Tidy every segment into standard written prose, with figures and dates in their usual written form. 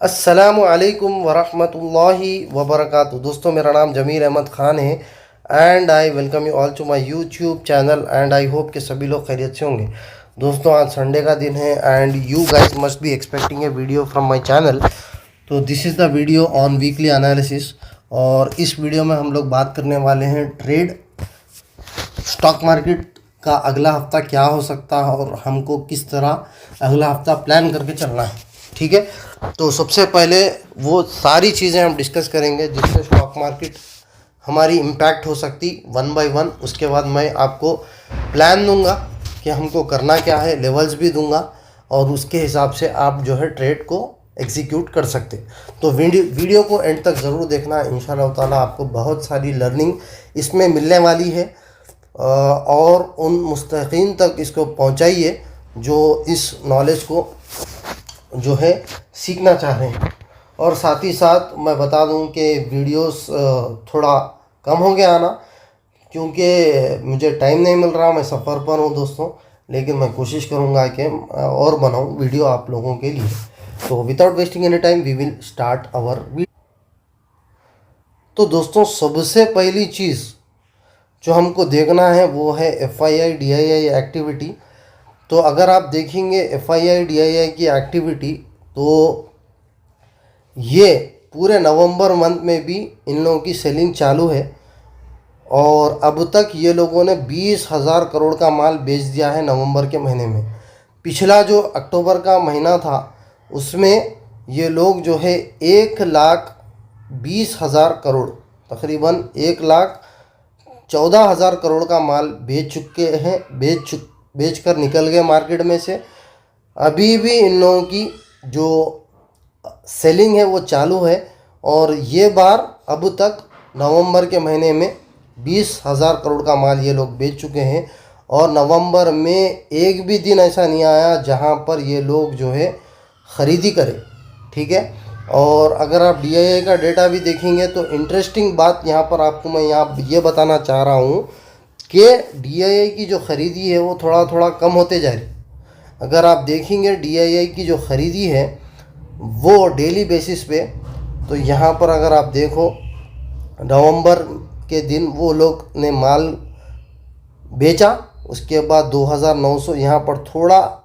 अस्सलामु अलैकुम वरहमतुल्लाहि वबरकातुहू। दोस्तों, मेरा नाम जमीर अहमद ख़ान है and I welcome you all to my YouTube channel and I hope कि सभी लोग खैरियत से होंगे। दोस्तों, आज संडे का दिन है and you guys must be expecting a video from my channel. तो this is the video on weekly analysis और इस वीडियो में हम लोग बात करने वाले हैं ट्रेड स्टॉक मार्केट का अगला हफ्ता क्या हो सकता है और हमको किस तरह अगला हफ्ता प्लान करके चलना है। ठीक है, तो सबसे पहले वो सारी चीज़ें हम डिस्कस करेंगे जिससे स्टॉक मार्केट हमारी इम्पैक्ट हो सकती वन बाय वन। उसके बाद मैं आपको प्लान दूंगा कि हमको करना क्या है, लेवल्स भी दूंगा और उसके हिसाब से आप जो है ट्रेड को एग्जीक्यूट कर सकते। तो वीडियो को एंड तक ज़रूर देखना, इंशाल्लाह ताला आपको बहुत सारी लर्निंग इसमें मिलने वाली है और उन मुस्तहिक़ीन तक इसको पहुंचाइए जो इस नॉलेज को जो है सीखना चाह रहे हैं। और साथ ही साथ मैं बता दूं कि वीडियोस थोड़ा कम हो गया आना क्योंकि मुझे टाइम नहीं मिल रहा, मैं सफ़र पर हूं दोस्तों, लेकिन मैं कोशिश करूंगा कि और बनाऊं वीडियो आप लोगों के लिए। तो without wasting any time we will start our video. तो दोस्तों, सबसे पहली चीज़ जो हमको देखना है वो है FII DII एक्टिविटी। तो अगर आप देखेंगे FII DII की एक्टिविटी तो ये पूरे नवंबर मंथ में भी इन लोगों की सेलिंग चालू है और अब तक ये लोगों ने 20,000 करोड़ का माल बेच दिया है नवंबर के महीने में। पिछला जो अक्टूबर का महीना था उसमें ये लोग जो है 1,20,000 करोड़, तकरीबन 1,14,000 करोड़ का माल बेच चुके हैं, बेच कर निकल गए मार्केट में से। अभी भी इन लोगों की जो सेलिंग है वो चालू है और ये बार अब तक नवंबर के महीने में 20,000 करोड़ का माल ये लोग बेच चुके हैं और नवंबर में एक भी दिन ऐसा नहीं आया जहां पर ये लोग जो है ख़रीदी करें। ठीक है, और अगर आप DII का डेटा भी देखेंगे तो इंटरेस्टिंग बात यहाँ पर आपको मैं यहाँ ये बताना चाह रहा हूँ कि DII की जो ख़रीदी है वो थोड़ा थोड़ा कम होते जा रही। अगर आप देखेंगे DII की जो ख़रीदी है वो डेली बेसिस पे, तो यहाँ पर अगर आप देखो नवंबर के दिन वो लोग ने माल बेचा, उसके बाद 2,900 यहाँ पर थोड़ा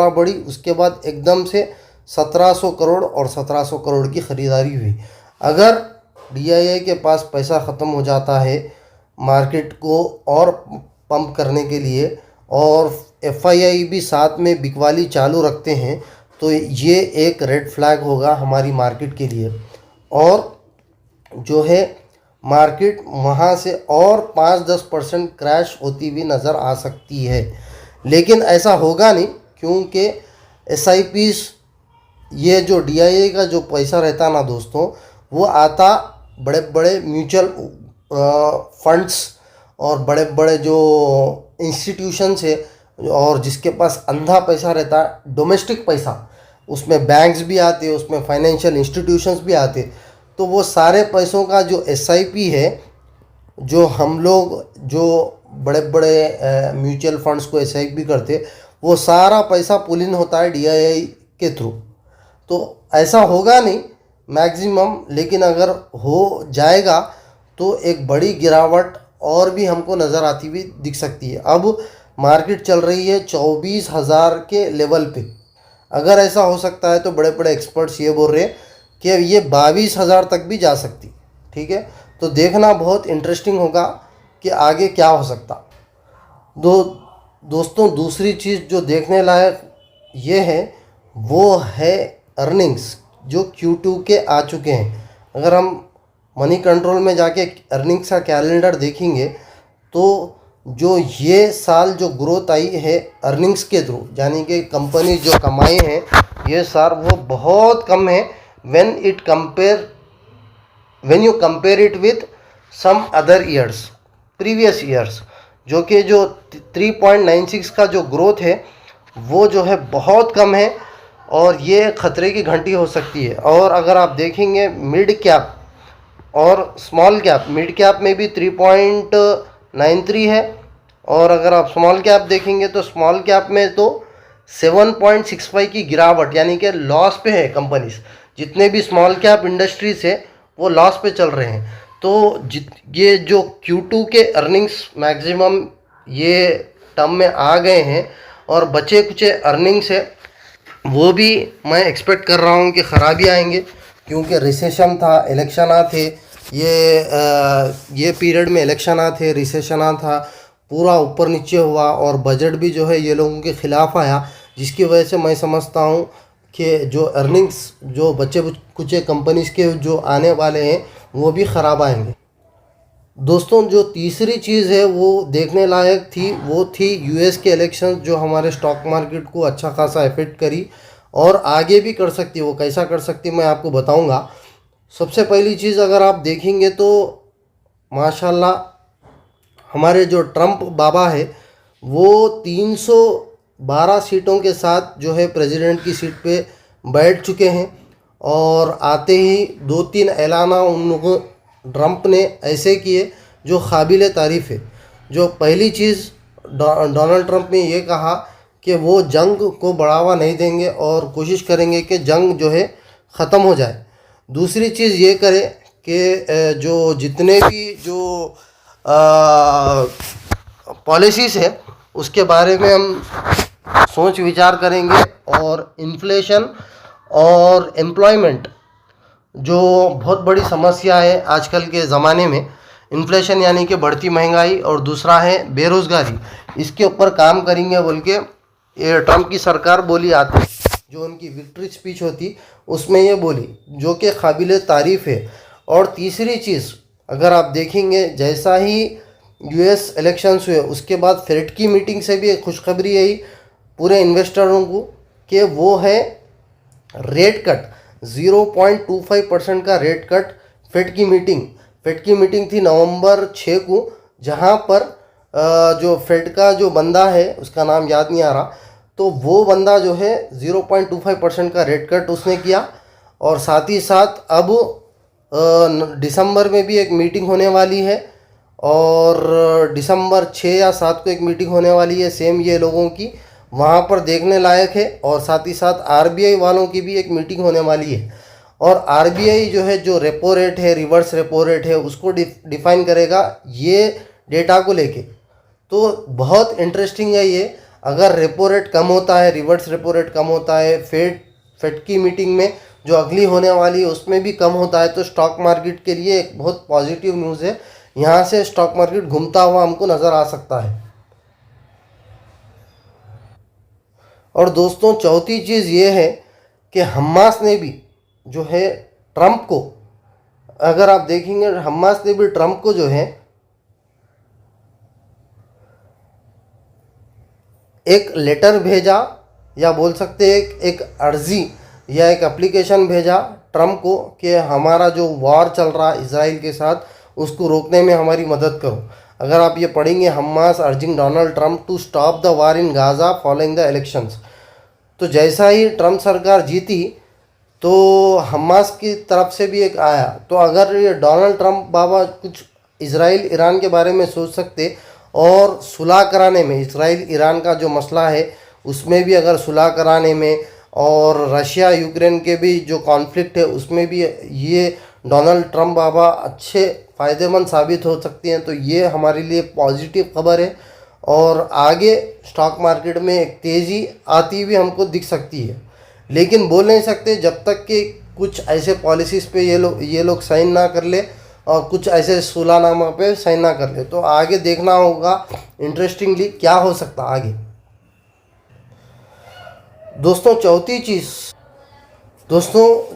बड़ी, उसके बाद एकदम से 1,700 करोड़ और 1,700 करोड़ की ख़रीदारी हुई। अगर DII के पास पैसा ख़त्म हो जाता है मार्केट को और पंप करने के लिए और FII भी साथ में बिकवाली चालू रखते हैं तो ये एक रेड फ्लैग होगा हमारी मार्केट के लिए और जो है मार्केट वहाँ से और 5-10% क्रैश होती हुई नज़र आ सकती है। लेकिन ऐसा होगा नहीं क्योंकि SIPs, ये जो DII का जो पैसा रहता ना दोस्तों, वो आता बड़े बड़े म्यूचुअल फंड्स और बड़े बड़े जो इंस्टीट्यूशंस है और जिसके पास अंधा पैसा रहता है, डोमेस्टिक पैसा, उसमें बैंक्स भी आते, उसमें फाइनेंशियल इंस्टीट्यूशंस भी आते। तो वो सारे पैसों का जो SIP है, जो हम लोग जो बड़े बड़े म्यूचुअल फंड्स को SIP करते, वो सारा पैसा पुल इन होता है DII के थ्रू। तो ऐसा होगा नहीं मैक्सिमम, लेकिन अगर हो जाएगा तो एक बड़ी गिरावट और भी हमको नज़र आती हुई दिख सकती है। अब मार्केट चल रही है 24,000 के लेवल पे। अगर ऐसा हो सकता है तो बड़े बड़े एक्सपर्ट्स ये बोल रहे हैं कि ये 22,000 तक भी जा सकती। ठीक है, तो देखना बहुत इंटरेस्टिंग होगा कि आगे क्या हो सकता। दोस्तों, दूसरी चीज़ जो देखने लायक ये है वो है अर्निंग्स जो Q2 के आ चुके हैं। अगर हम मनी कंट्रोल में जाके अर्निंग्स का कैलेंडर देखेंगे तो जो ये साल जो ग्रोथ आई है अर्निंग्स के थ्रू, यानी कि कंपनी जो कमाए हैं ये साल, वो बहुत कम है when you compare it with some other years, previous years, जो कि जो 3.96 का जो ग्रोथ है वो जो है बहुत कम है और ये ख़तरे की घंटी हो सकती है। और अगर आप देखेंगे मिड कैप और स्मॉल कैप, मिड कैप में भी 3.93 है और अगर आप स्मॉल कैप देखेंगे तो स्मॉल कैप में तो 7.65 की गिरावट, यानी कि लॉस पे है कंपनीज। जितने भी स्मॉल कैप इंडस्ट्रीज है वो लॉस पे चल रहे हैं। तो ये जो Q2 के अर्निंग्स मैक्सिमम ये टर्म में आ गए हैं, और बचे कुछ अर्निंग्स है वो भी मैं एक्सपेक्ट कर रहा हूँ कि ख़राबी आएंगे, क्योंकि रिसेशन था, इलेक्शन आ थे, ये पीरियड में इलेक्शन आ थे, रिसेशन आ था, पूरा ऊपर नीचे हुआ, और बजट भी जो है ये लोगों के ख़िलाफ़ आया, जिसकी वजह से मैं समझता हूँ कि जो अर्निंग्स जो बच्चे कुछ कंपनीज़ के जो आने वाले हैं वो भी ख़राब आएंगे। दोस्तों, जो तीसरी चीज़ है वो देखने लायक थी, वो थी यूएस के इलेक्शंस, जो हमारे स्टॉक मार्केट को अच्छा खासा इफेक्ट करी और आगे भी कर सकती है। वो कैसा कर सकती है मैं आपको बताऊंगा। सबसे पहली चीज़ अगर आप देखेंगे तो माशाल्लाह हमारे जो ट्रंप बाबा है वो 312 सीटों के साथ जो है प्रेसिडेंट की सीट पे बैठ चुके हैं, और आते ही दो तीन ऐलाना उन लोगों ट्रंप ने ऐसे किए जो काबिल तारीफ़ है। जो पहली चीज़, डोनाल्ड ट्रंप ने ये कहा कि वो जंग को बढ़ावा नहीं देंगे और कोशिश करेंगे कि जंग जो है ख़त्म हो जाए। दूसरी चीज़ ये करे कि जो जितने भी जो पॉलिसीज़ है उसके बारे में हम सोच विचार करेंगे, और इन्फ्लेशन और एम्प्लॉयमेंट जो बहुत बड़ी समस्या है आजकल के ज़माने में, इन्फ्लेशन यानी कि बढ़ती महंगाई, और दूसरा है बेरोज़गारी, इसके ऊपर काम करेंगे बोल के ये ट्रंप की सरकार बोली आती। जो उनकी विक्ट्री स्पीच होती उसमें ये बोली, जो कि काबिल तारीफ़ है। और तीसरी चीज़ अगर आप देखेंगे, जैसा ही यूएस इलेक्शंस हुए उसके बाद फेड की मीटिंग से भी एक खुशखबरी आई पूरे इन्वेस्टरों को, कि वो है रेट कट, 0.25% का रेट कट। फेड की मीटिंग थी नवंबर 6 को, जहां पर जो फेड का जो बंदा है उसका नाम याद नहीं आ रहा, तो वो बंदा जो है 0.25% का रेट कट उसने किया। और साथ ही साथ अब दिसंबर में भी एक मीटिंग होने वाली है, और दिसंबर 6 या 7 को एक मीटिंग होने वाली है सेम ये लोगों की, वहाँ पर देखने लायक है। और साथ ही साथ आरबीआई वालों की भी एक मीटिंग होने वाली है, और आरबीआई जो है जो रेपो रेट है, रिवर्स रेपो रेट है, उसको डिफाइन करेगा ये डेटा को लेके। तो बहुत इंटरेस्टिंग है ये। अगर रेपो रेट कम होता है, रिवर्स रेपो रेट कम होता है, फेड की मीटिंग में जो अगली होने वाली है उसमें भी कम होता है, तो स्टॉक मार्केट के लिए एक बहुत पॉजिटिव न्यूज़ है। यहाँ से स्टॉक मार्केट घूमता हुआ हमको नज़र आ सकता है। और दोस्तों, चौथी चीज़ ये है कि हमास ने भी जो है ट्रंप को, अगर आप देखेंगे हमास ने भी ट्रंप को जो है एक लेटर भेजा, या बोल सकते हैं एक अर्जी या एक एप्लीकेशन भेजा ट्रंप को, कि हमारा जो वॉर चल रहा है इसराइल के साथ उसको रोकने में हमारी मदद करो। अगर आप ये पढ़ेंगे, Hamas urging Donald Trump to stop the war in Gaza following the elections. तो जैसा ही ट्रंप सरकार जीती तो हमास की तरफ से भी एक आया। तो अगर ये डोनाल्ड ट्रंप बाबा कुछ इसराइल ईरान के बारे में सोच सकते, और सुलह कराने में, इसराइल ईरान का जो मसला है उसमें भी अगर सुलह कराने में, और रशिया यूक्रेन के भी जो कॉन्फ्लिक्ट है उसमें भी ये डोनाल्ड ट्रंप बाबा अच्छे फ़ायदेमंद साबित हो सकती हैं, तो ये हमारे लिए पॉजिटिव खबर है। और आगे स्टॉक मार्केट में एक तेज़ी आती हुई हमको दिख सकती है, लेकिन बोल नहीं सकते जब तक कि कुछ ऐसे पॉलिसीज़ पे ये लोग साइन ना कर ले, और कुछ ऐसे सुलहनामा पे साइन ना कर ले। तो आगे देखना होगा इंटरेस्टिंगली क्या हो सकता आगे। दोस्तों,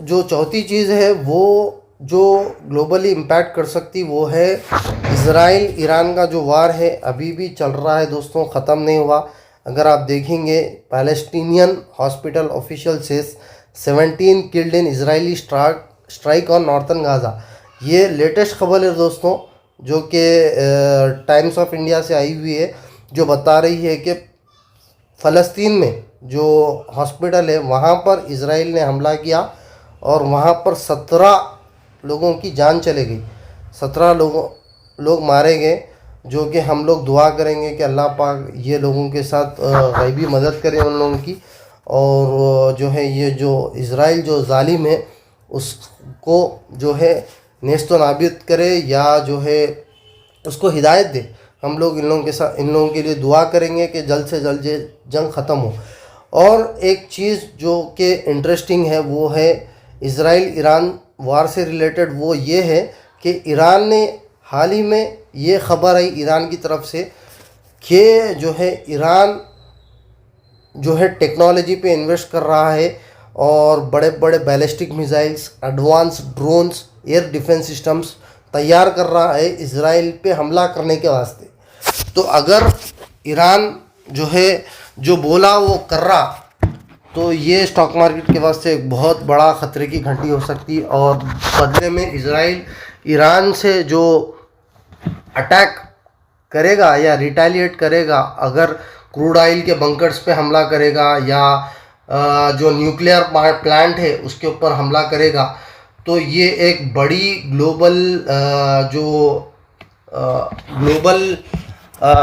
जो चौथी चीज़ है वो जो ग्लोबली इम्पैक्ट कर सकती वो है इसराइल ईरान का जो वार है, अभी भी चल रहा है दोस्तों, ख़त्म नहीं हुआ। अगर आप देखेंगे, Palestinian hospital official says 17 killed in Israeli strike on northern Gaza. ये लेटेस्ट खबर है दोस्तों, जो कि टाइम्स ऑफ इंडिया से आई हुई है, जो बता रही है कि फ़लस्तीन में जो हॉस्पिटल है वहाँ पर इजराइल ने हमला किया, और वहाँ पर 17 लोगों की जान चले गई, 17 लोग मारे गए। जो कि हम लोग दुआ करेंगे कि अल्लाह पाक ये लोगों के साथ गैबी मदद करे उन लोगों की। और जो है ये जो इज़राइल जो जालिम है उसको जो है नेस्तो नाबूद करे, या जो है उसको हिदायत दे। हम लोग इन लोगों के साथ, इन लोगों के लिए दुआ करेंगे कि जल्द से जल्द ये जंग ख़त्म हो। और एक चीज़ जो कि इंटरेस्टिंग है वो है इज़राइल ईरान वार से रिलेटेड, वो ये है कि ईरान ने हाल ही में ये खबर आई ईरान की तरफ से कि जो है ईरान जो है टेक्नोलॉजी पे इन्वेस्ट कर रहा है और बड़े बड़े ballistic missiles, advance drones, air defence systems तैयार कर रहा है इज़राइल पे हमला करने के वास्ते। तो अगर ईरान जो है जो बोला वो कर रहा, तो ये स्टॉक मार्केट के वास्ते एक बहुत बड़ा ख़तरे की घंटी हो सकती है। और बदले में इज़राइल ईरान से जो अटैक करेगा या रिटेलिएट करेगा, अगर क्रूड ऑयल के बंकर्स पे हमला करेगा या जो न्यूक्लियर प्लांट है उसके ऊपर हमला करेगा, तो ये एक बड़ी ग्लोबल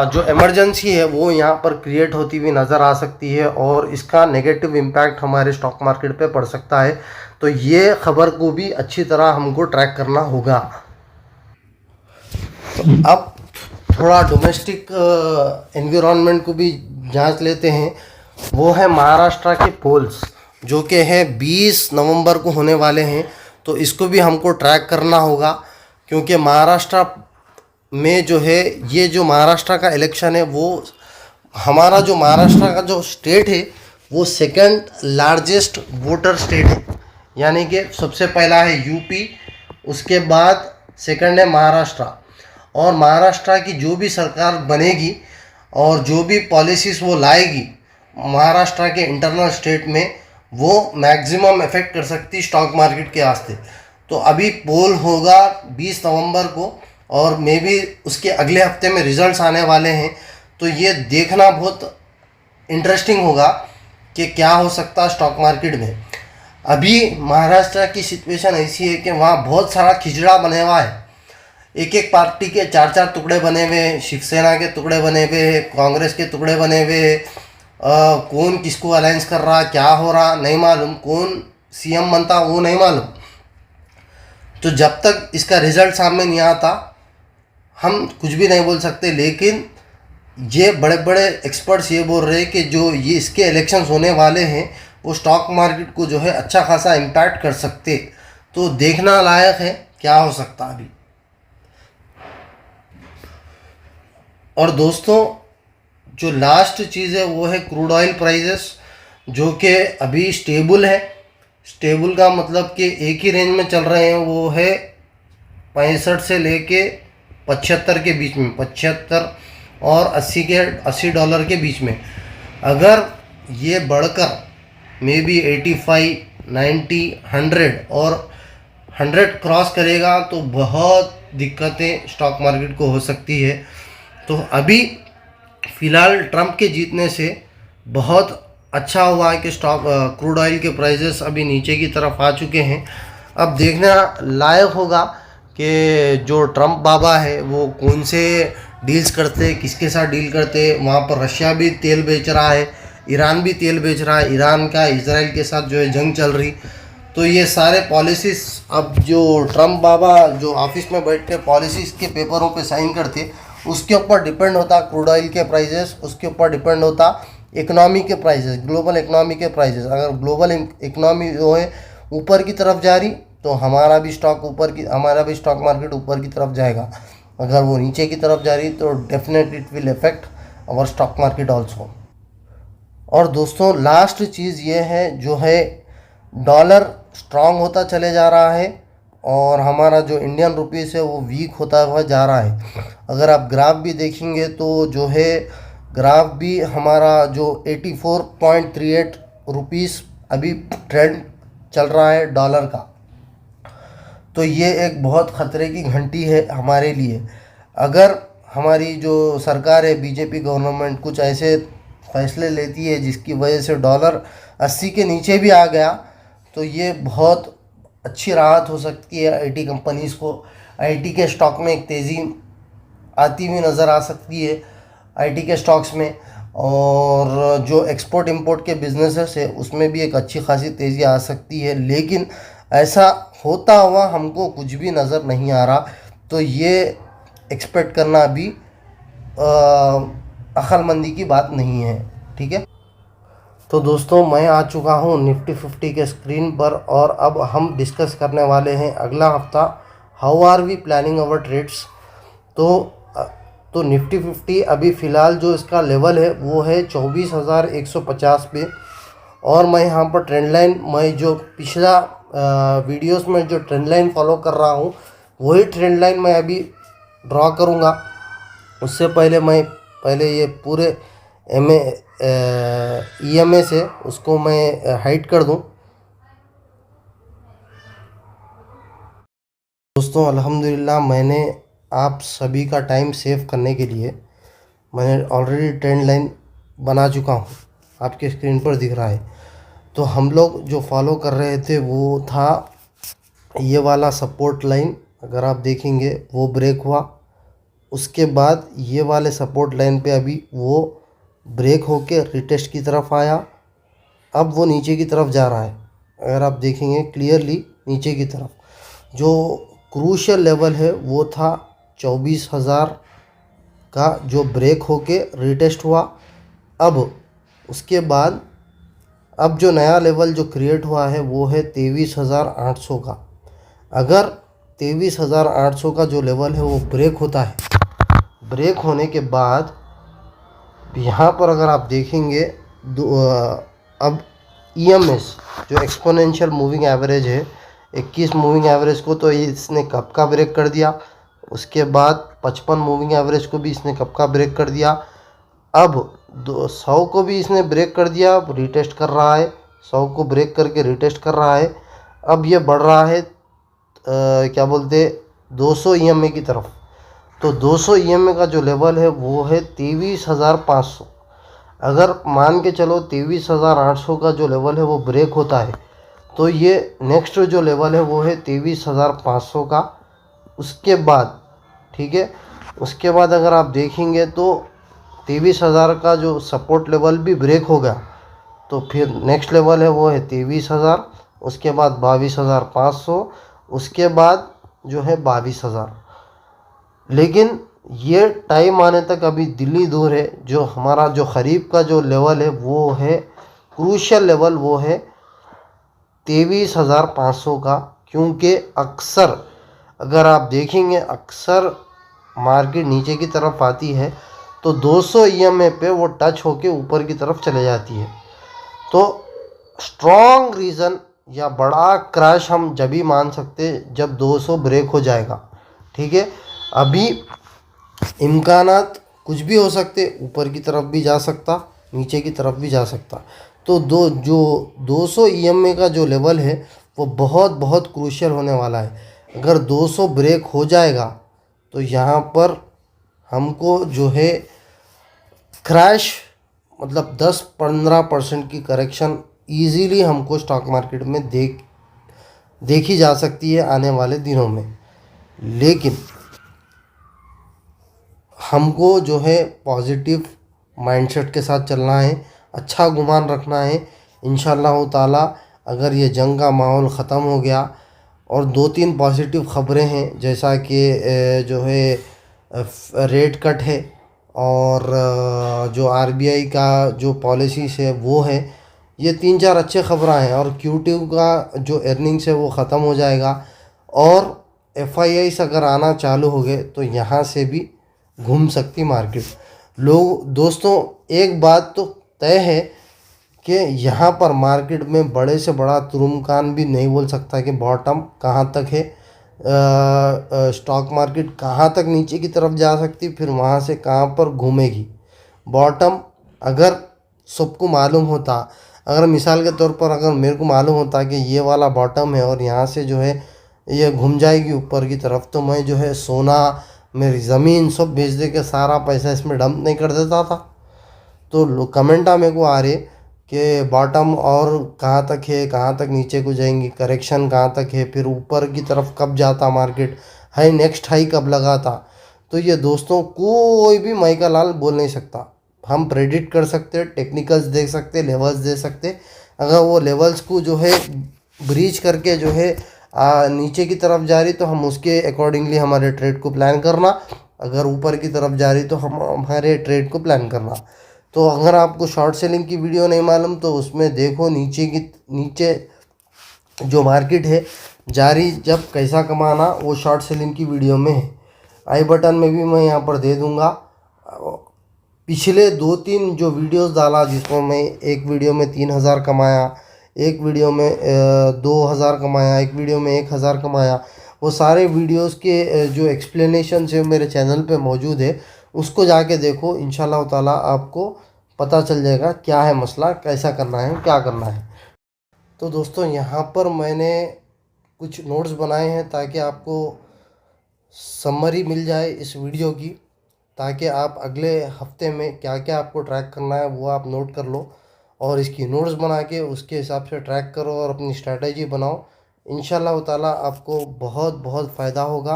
जो इमरजेंसी है वो यहाँ पर क्रिएट होती हुई नज़र आ सकती है और इसका नेगेटिव इम्पैक्ट हमारे स्टॉक मार्केट पे पड़ सकता है। तो ये खबर को भी अच्छी तरह हमको ट्रैक करना होगा। अब थोड़ा डोमेस्टिक एनवायरनमेंट को भी जांच लेते हैं। वो है महाराष्ट्र के पोल्स जो कि है 20 नवंबर को होने वाले हैं, तो इसको भी हमको ट्रैक करना होगा। क्योंकि महाराष्ट्र में जो है ये जो महाराष्ट्र का इलेक्शन है वो हमारा जो महाराष्ट्र का जो स्टेट है वो सेकंड लार्जेस्ट वोटर स्टेट है। यानी कि सबसे पहला है यूपी, उसके बाद सेकंड है महाराष्ट्र। और महाराष्ट्र की जो भी सरकार बनेगी और जो भी पॉलिसीज़ वो लाएगी महाराष्ट्र के इंटरनल स्टेट में, वो मैक्सिमम इफ़ेक्ट कर सकती स्टॉक मार्केट के वास्ते। तो अभी पोल होगा 20 नवंबर को और मे बी उसके अगले हफ्ते में रिजल्ट्स आने वाले हैं। तो ये देखना बहुत इंटरेस्टिंग होगा कि क्या हो सकता है स्टॉक मार्केट में। अभी महाराष्ट्र की सिचुएशन ऐसी है कि वहाँ बहुत सारा खिचड़ा बने हुआ है, एक एक पार्टी के चार चार टुकड़े बने हुए हैं, शिवसेना के टुकड़े बने हुए हैं, कांग्रेस के टुकड़े बने हुए हैं। कौन किसको अलायंस कर रहा, क्या हो रहा नहीं मालूम, कौन सीएम बनता वो नहीं मालूम। तो जब तक इसका रिजल्ट सामने नहीं आता हम कुछ भी नहीं बोल सकते। लेकिन ये बड़े बड़े एक्सपर्ट्स ये बोल रहे हैं कि जो ये इसके इलेक्शंस होने वाले हैं वो स्टॉक मार्केट को जो है अच्छा खासा इम्पैक्ट कर सकते। तो देखना लायक है क्या हो सकता अभी। और दोस्तों जो लास्ट चीज़ है वो है क्रूड ऑयल प्राइजेस, जो कि अभी स्टेबल है। स्टेबल का मतलब कि एक ही रेंज में चल रहे हैं, वो है 65 से लेके 75 के बीच में, 75 और 80 डॉलर के बीच में। अगर ये बढ़कर मे बी 85, 90, 100 और 100 क्रॉस करेगा तो बहुत दिक्कतें स्टॉक मार्केट को हो सकती है। तो अभी फ़िलहाल ट्रंप के जीतने से बहुत अच्छा हुआ है कि स्टॉक क्रूड ऑयल के प्राइसेस अभी नीचे की तरफ आ चुके हैं। अब देखना लायक होगा कि जो ट्रंप बाबा है वो कौन से डील्स करते, किसके साथ डील करते। वहाँ पर रशिया भी तेल बेच रहा है, ईरान भी तेल बेच रहा है, ईरान का इजराइल के साथ जो है जंग चल रही। तो ये सारे पॉलिसीज़ अब जो ट्रंप बाबा जो ऑफिस में बैठ के पॉलिसीज़ के पेपरों पे साइन करते उसके ऊपर डिपेंड होता क्रूड ऑयल के प्राइजेस, उसके ऊपर डिपेंड होता इकोनॉमी के प्राइजेस, ग्लोबल इकोनॉमी के प्राइजेस। अगर ग्लोबल इकोनॉमी जो है ऊपर की तरफ जा रही तो हमारा भी स्टॉक मार्केट ऊपर की तरफ जाएगा। अगर वो नीचे की तरफ जा रही तो definitely it will affect our stock market also. और दोस्तों लास्ट चीज़ ये है जो है डॉलर स्ट्रांग होता चले जा रहा है और हमारा जो इंडियन रुपीस है वो वीक होता हुआ जा रहा है। अगर आप ग्राफ भी देखेंगे तो जो है ग्राफ भी हमारा जो 84.38 रुपीस अभी ट्रेंड चल रहा है डॉलर का। तो ये एक बहुत ख़तरे की घंटी है हमारे लिए। अगर हमारी जो सरकार है बीजेपी गवर्नमेंट कुछ ऐसे फैसले लेती है जिसकी वजह से डॉलर 80 के नीचे भी आ गया तो ये बहुत अच्छी राहत हो सकती है आईटी कंपनीज़ को। आईटी के स्टॉक में एक तेज़ी आती हुई नज़र आ सकती है आईटी के स्टॉक्स में। और जो एक्सपोर्ट इंपोर्ट के बिजनेसेस है उसमें भी एक अच्छी खासी तेज़ी आ सकती है, लेकिन ऐसा होता हुआ हमको कुछ भी नज़र नहीं आ रहा। तो ये एक्सपेक्ट करना अभी अक्लमंदी की बात नहीं है। ठीक है, तो दोस्तों मैं आ चुका हूँ निफ्टी 50 के स्क्रीन पर, और अब हम डिस्कस करने वाले हैं अगला हफ्ता how are we planning our trades. तो तो निफ्टी 50 अभी फ़िलहाल जो इसका लेवल है वो है 24,150 पे। और मैं यहाँ पर ट्रेंड लाइन, मैं जो पिछला वीडियोस में जो ट्रेंड लाइन फॉलो कर रहा हूँ वही ट्रेंड लाइन मैं अभी ड्रॉ करूँगा। उससे पहले मैं ये पूरे EMA से उसको मैं हाइड कर दूँ। दोस्तों अल्हम्दुलिल्लाह मैंने आप सभी का टाइम सेव करने के लिए मैंने ऑलरेडी ट्रेंड लाइन बना चुका हूँ, आपके स्क्रीन पर दिख रहा है। तो हम लोग जो फॉलो कर रहे थे वो था ये वाला सपोर्ट लाइन, अगर आप देखेंगे वो ब्रेक हुआ, उसके बाद ये वाले सपोर्ट लाइन पे अभी वो ब्रेक होके रिटेस्ट की तरफ आया, अब वो नीचे की तरफ जा रहा है। अगर आप देखेंगे क्लियरली नीचे की तरफ, जो क्रूशियल लेवल है वो था 24,000 का, जो ब्रेक होके रिटेस्ट हुआ। अब उसके बाद अब जो नया लेवल जो क्रिएट हुआ है वो है 23,800 का। अगर 23,800 का जो लेवल है वो ब्रेक होता है, ब्रेक होने के बाद यहाँ पर अगर आप देखेंगे अब EMS जो एक्सपोनेंशियल मूविंग एवरेज है 21 मूविंग एवरेज को तो इसने कब का ब्रेक कर दिया। उसके बाद 55 मूविंग एवरेज को भी इसने कब का ब्रेक कर दिया। अब 100 को भी इसने ब्रेक कर दिया, अब रिटेस्ट कर रहा है, 100 को ब्रेक करके रिटेस्ट कर रहा है। अब ये बढ़ रहा है क्या बोलते 200 EMA की तरफ। तो 200 EMA का जो लेवल है वो है 23,500। अगर मान के चलो 23,800 का जो लेवल है वो ब्रेक होता है तो ये नेक्स्ट जो लेवल है वो है 23,500 का। उसके बाद ठीक है, उसके बाद अगर आप देखेंगे तो 23,000 का जो सपोर्ट लेवल भी ब्रेक हो गया, तो फिर नेक्स्ट लेवल है वो है 23,000, उसके बाद 22,500, उसके बाद जो है 22,000। लेकिन ये टाइम आने तक अभी दिल्ली दूर है। जो हमारा जो खरीफ का जो लेवल है वो है क्रूशियल लेवल, वो है 23,500 का। क्योंकि अक्सर अगर आप देखेंगे अक्सर मार्केट नीचे की तरफ आती है तो 200 EMA पे वो टच होके ऊपर की तरफ चले जाती है। तो स्ट्रॉन्ग रीज़न या बड़ा क्रैश हम जब भी मान सकते जब 200 ब्रेक हो जाएगा। ठीक है, अभी इम्कानात कुछ भी हो सकते, ऊपर की तरफ भी जा सकता, नीचे की तरफ भी जा सकता। तो 200 EMA का जो लेवल है वो बहुत बहुत क्रूशियल होने वाला है। अगर 200 ब्रेक हो जाएगा तो यहाँ पर हमको जो है क्रैश, मतलब 10-15% की करेक्शन इजीली हमको स्टॉक मार्केट में देखी जा सकती है आने वाले दिनों में। लेकिन हमको जो है पॉजिटिव माइंडसेट के साथ चलना है, अच्छा गुमान रखना है। इंशाल्लाह ताला अगर ये जंग का माहौल ख़त्म हो गया और 2-3 पॉजिटिव ख़बरें हैं, जैसा कि जो है रेट कट है और जो RBI का जो पॉलिसीज है वो है, ये 3-4 अच्छे ख़बरें हैं। और Q2 का जो अर्निंग्स है वो ख़त्म हो जाएगा और FIIs अगर आना चालू हो गए तो यहाँ से भी घूम सकती मार्केट। लोग दोस्तों एक बात तो तय है कि यहाँ पर मार्केट में बड़े से बड़ा तुरुमकान भी नहीं बोल सकता कि बॉटम कहाँ तक है। स्टॉक मार्केट कहाँ तक नीचे की तरफ जा सकती, फिर वहाँ से कहाँ पर घूमेगी। बॉटम अगर सबको मालूम होता, अगर मिसाल के तौर पर अगर मेरे को मालूम होता कि ये वाला बॉटम है और यहाँ से जो है ये घूम जाएगी ऊपर की तरफ, तो मैं जो है सोना, मेरी ज़मीन सब बेच दे के सारा पैसा इसमें डंप नहीं कर देता था। तो लोग कमेंटा मेरे को आ रहे कि बॉटम और कहाँ तक है, कहाँ तक नीचे को जाएंगी, करेक्शन कहाँ तक है, फिर ऊपर की तरफ कब जाता मार्केट, हाई नेक्स्ट हाई कब लगाता। तो ये दोस्तों कोई भी माइका लाल बोल नहीं सकता। हम प्रेडिक्ट कर सकते हैं, टेक्निकल्स देख सकते हैं, लेवल्स दे सकते हैं। अगर वो लेवल्स को जो है ब्रीच करके जो है नीचे की तरफ जा रही तो हम उसके अकॉर्डिंगली हमारे ट्रेड को प्लान करना। अगर ऊपर की तरफ जा रही तो हम हमारे ट्रेड को प्लान करना। तो अगर आपको शॉर्ट सेलिंग की वीडियो नहीं मालूम तो उसमें देखो, नीचे जो मार्केट है जा रही, जब कैसा कमाना, वो शॉर्ट सेलिंग की वीडियो में है। आई बटन में भी मैं यहाँ पर दे दूँगा। पिछले 2-3 जो वीडियोस डाला जिसमें मैं एक वीडियो में 3,000 कमाया, एक वीडियो में 2,000 कमाया, एक वीडियो में 1,000 कमाया, वो सारे वीडियोस के जो एक्सप्लेनेशन है मेरे चैनल पे मौजूद है। उसको जाके देखो, इंशाल्लाह ताला आपको पता चल जाएगा क्या है मसला, कैसा करना है, क्या करना है। तो दोस्तों यहाँ पर मैंने कुछ नोट्स बनाए हैं ताकि आपको समरी मिल जाए इस वीडियो की, ताकि आप अगले हफ्ते में क्या क्या आपको ट्रैक करना है वो आप नोट कर लो और इसकी नोट्स बना के उसके हिसाब से ट्रैक करो और अपनी स्ट्रैटेजी बनाओ। इंशाल्लाह ताला आपको बहुत बहुत फ़ायदा होगा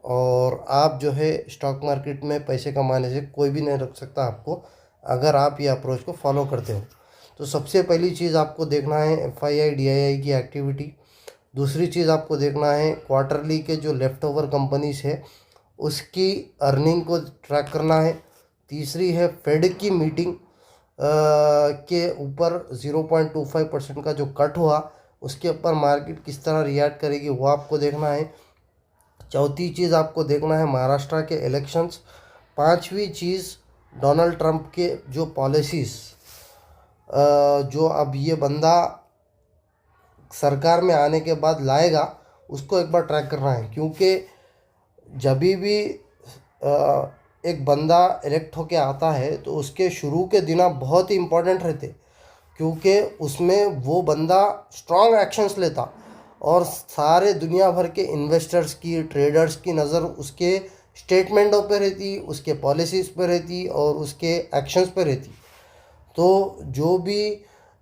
और आप जो है स्टॉक मार्केट में पैसे कमाने से कोई भी नहीं रोक सकता आपको, अगर आप ये अप्रोच को फॉलो करते हो। तो सबसे पहली चीज़ आपको देखना है FII DII की एक्टिविटी। दूसरी चीज़ आपको देखना है क्वार्टरली के जो लेफ़्ट ओवर कंपनीज है उसकी अर्निंग को ट्रैक करना है। तीसरी है फेड की मीटिंग के ऊपर 0.25% का जो कट हुआ उसके ऊपर मार्केट किस तरह रिएक्ट करेगी वो आपको देखना है। चौथी चीज़ आपको देखना है महाराष्ट्र के इलेक्शंस। पांचवी चीज़ डोनाल्ड ट्रंप के जो पॉलिसीज़ जो अब ये बंदा सरकार में आने के बाद लाएगा उसको एक बार ट्रैक करना है, क्योंकि जब भी एक बंदा इलेक्ट होके आता है तो उसके शुरू के दिन बहुत ही इम्पोर्टेंट रहते, क्योंकि उसमें वो बंदा स्ट्रॉन्ग एक्शंस लेता और सारे दुनिया भर के इन्वेस्टर्स की, ट्रेडर्स की नज़र उसके स्टेटमेंटों पे रहती, उसके पॉलिसीज़ पे रहती और उसके एक्शंस पे रहती। तो जो भी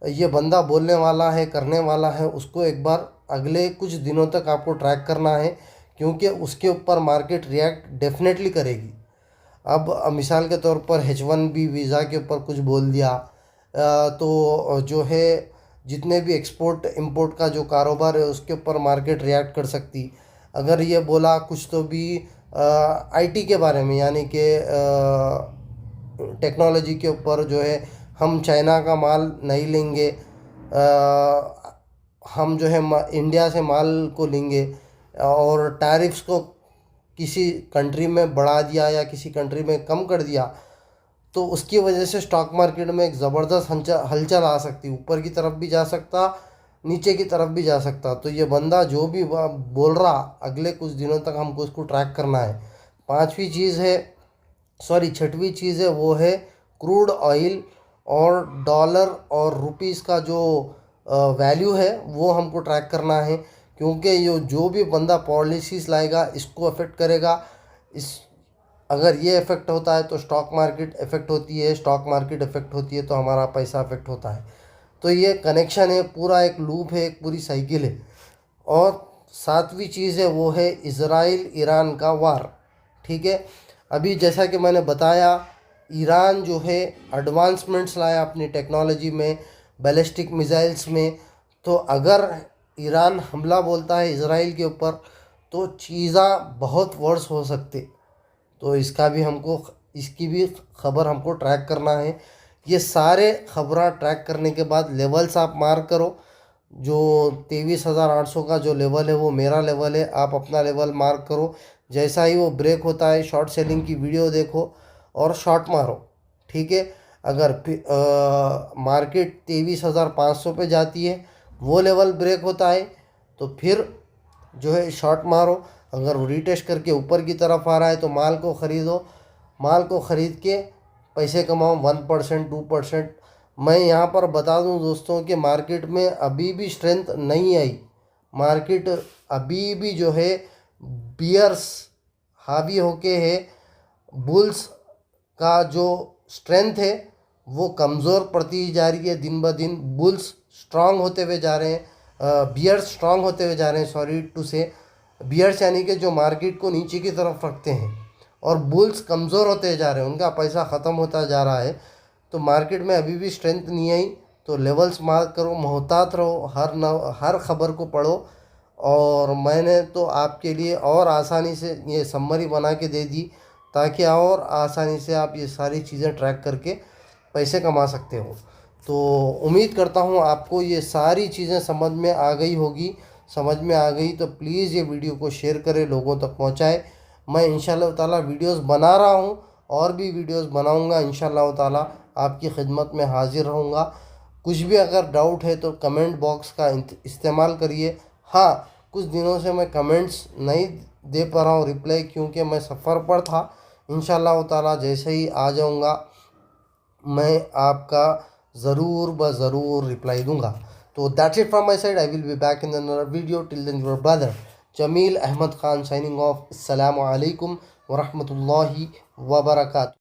ये बंदा बोलने वाला है, करने वाला है, उसको एक बार अगले कुछ दिनों तक आपको ट्रैक करना है, क्योंकि उसके ऊपर मार्केट रिएक्ट डेफिनेटली करेगी। अब मिसाल के तौर पर H1B वीज़ा के ऊपर कुछ बोल दिया तो जो है जितने भी एक्सपोर्ट इंपोर्ट का जो कारोबार है उसके ऊपर मार्केट रिएक्ट कर सकती। अगर ये बोला कुछ तो भी IT के बारे में, यानी कि टेक्नोलॉजी के ऊपर जो है हम चाइना का माल नहीं लेंगे, हम जो है इंडिया से माल को लेंगे, और टैरिफ्स को किसी कंट्री में बढ़ा दिया या किसी कंट्री में कम कर दिया, तो उसकी वजह से स्टॉक मार्केट में एक ज़बरदस्त हलचल आ सकती, ऊपर की तरफ भी जा सकता, नीचे की तरफ भी जा सकता। तो ये बंदा जो भी बोल रहा अगले कुछ दिनों तक हमको उसको ट्रैक करना है। छठवीं चीज़ है वो है क्रूड ऑयल और डॉलर और रुपीस का जो वैल्यू है वो हमको ट्रैक करना है, क्योंकि ये जो भी बंदा पॉलिसीज़ लाएगा इसको अफेक्ट करेगा। इस अगर ये इफ़ेक्ट होता है तो स्टॉक मार्केट इफ़ेक्ट होती है, स्टॉक मार्केट इफ़ेक्ट होती है तो हमारा पैसा इफ़ेक्ट होता है। तो ये कनेक्शन है, पूरा एक लूप है, एक पूरी साइकिल है। और सातवीं चीज़ है वो है इज़राइल ईरान का वार। ठीक है, अभी जैसा कि मैंने बताया ईरान जो है एडवांसमेंट्स लाया अपनी टेक्नोलॉजी में, बैलिस्टिक मिसाइल्स में। तो अगर ईरान हमला बोलता है इज़राइल के ऊपर तो चीज़ें बहुत वर्स हो सकती। तो इसकी भी खबर हमको ट्रैक करना है। ये सारे खबरें ट्रैक करने के बाद लेवल्स आप मार्क करो। जो 23,800 का जो लेवल है वो मेरा लेवल है, आप अपना लेवल मार्क करो। जैसा ही वो ब्रेक होता है शॉर्ट सेलिंग की वीडियो देखो और शॉर्ट मारो। ठीक है, अगर मार्केट 23,500 पे जाती है, वो लेवल ब्रेक होता है तो फिर जो है शॉर्ट मारो। अगर वो रीटेस्ट करके ऊपर की तरफ आ रहा है तो माल को ख़रीदो, माल को ख़रीद के पैसे कमाओ 1% 2%। मैं यहाँ पर बता दूँ दोस्तों कि मार्केट में अभी भी स्ट्रेंथ नहीं आई। मार्केट अभी भी जो है बियर्स हावी होके है, बुल्स का जो स्ट्रेंथ है वो कमज़ोर पड़ती जा रही है दिन ब दिन। बुल्स स्ट्रांग होते हुए जा रहे हैं, बियर्स स्ट्रांग होते हुए जा रहे हैं, सॉरी टू से। बियर्स यानी कि जो मार्केट को नीचे की तरफ रखते हैं और बुल्स कमज़ोर होते जा रहे हैं, उनका पैसा ख़त्म होता जा रहा है। तो मार्केट में अभी भी स्ट्रेंथ नहीं आई, तो लेवल्स मार्क करो, मोहतात रहो, हर खबर को पढ़ो। और मैंने तो आपके लिए और आसानी से ये समरी बना के दे दी, ताकि और आसानी से आप ये सारी चीज़ें ट्रैक करके पैसे कमा सकते हो। तो उम्मीद करता हूँ आपको ये सारी चीज़ें समझ में आ गई होगी। समझ में आ गई तो प्लीज़ ये वीडियो को शेयर करें, लोगों तक पहुँचाएं। मैं इंशाल्लाह ताला वीडियोस बना रहा हूँ, और भी वीडियोस बनाऊँगा इंशाल्लाह ताला, आपकी खिदमत में हाजिर रहूँगा। कुछ भी अगर डाउट है तो कमेंट बॉक्स का इस्तेमाल करिए। हाँ, कुछ दिनों से मैं कमेंट्स नहीं दे पा रहा हूँ रिप्लाई, क्योंकि मैं सफ़र पर था। इंशाल्लाह ताला जैसे ही आ जाऊँगा मैं आपका ज़रूर रिप्लाई दूंगा। तो that's it from my side, I will be back in another video. Till then your brother Jameel Ahmed Khan signing off. अस्सलामु अलैकुम व रहमतुल्लाहि व बरकातुहू।